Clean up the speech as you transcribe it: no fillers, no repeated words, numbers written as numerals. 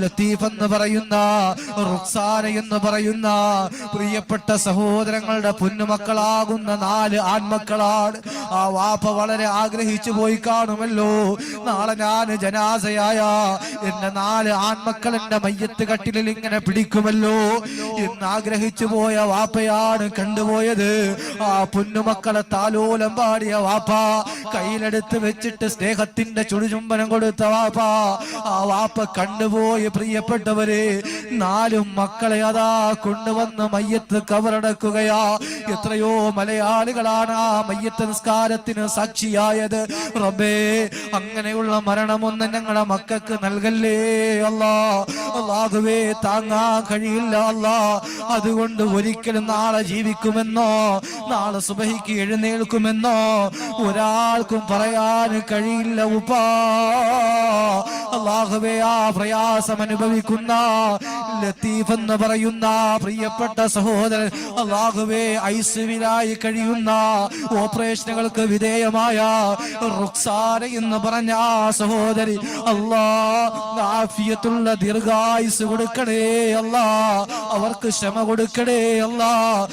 ലത്തീഫ് എന്ന് പറയുന്ന, റുക്സാന എന്ന് പറയുന്ന പ്രിയപ്പെട്ട സഹോദരങ്ങളുടെ പൊന്നുമക്കളാകുന്ന 4 ആൺമക്കളാണ്. ആ വാപ്പ വളരെ ആഗ്രഹിച്ചു പോയി കാണുമല്ലോ, നാളെ ഞാൻ ജനാസയായ എന്റെ 4 ആൺമക്കൾ എന്റെ മയ്യത്ത് കട്ടിലിൽ ഇങ്ങനെ പിടിക്കുമല്ലോ എന്ന് ആഗ്രഹിച്ചു പോയ വാപ്പയാണ് കണ്ടുപോയത്. ആ പൊന്നുമക്കളെ താലോലം പാടിയ വാപ്പ, കയ്യിലെടുത്ത് വെച്ചിട്ട് സ്നേഹത്തിന്റെ ചുടുചുംബനം കൊടുത്ത വാപ്പ, ആ വാപ്പ കണ്ടുപോയി. പ്രിയപ്പെട്ടവരെ, 4 മക്കളെ അതാ കൊണ്ടുവന്ന് മയ്യത്ത് കബറടക്കുകയാ. എത്രയോ മലയാളികളാണ് ആ മയ്യത്ത് നിസ്കാരത്തിന് സാക്ഷിയായത്. റബ്ബേ, അങ്ങനെയുള്ള മരണമൊന്നും ഞങ്ങളുടെ മക്കൾക്ക് നൽകല്ലേ അല്ലാ. അല്ലാഹുവേ, താങ്ങാൻ കഴിയില്ല അല്ലാ. അതുകൊണ്ട് ഒരിക്കലും നാളെ ജീവിക്കുമെന്നോ നാളെ സുബഹിക്ക് എഴുന്നേൽക്കുമെന്നോ ഒരാൾക്കും പറയാൻ കഴിയില്ല ഉപ്പാ. അല്ലാഹുവേ, ആ പ്രയാസം അനുഭവിക്കുന്ന ലത്തീഫ് എന്ന് പറയുന്ന പ്രിയപ്പെട്ട സഹോദരൻ, അല്ലാഹുവേ, ഐസിയുവിലായി കഴിയുന്ന, ഓപ്പറേഷനുകൾക്ക് വിധേയമായ റുക്സാന എന്ന് പറഞ്ഞ ആ സഹോദരി, അല്ലാ ആഫിയത്തുള്ള ദീർഘായുസ് കൊടുക്കണേ അല്ലാ. അവർക്ക് ക്ഷമ കൊടുക്കണേ അല്ലാ.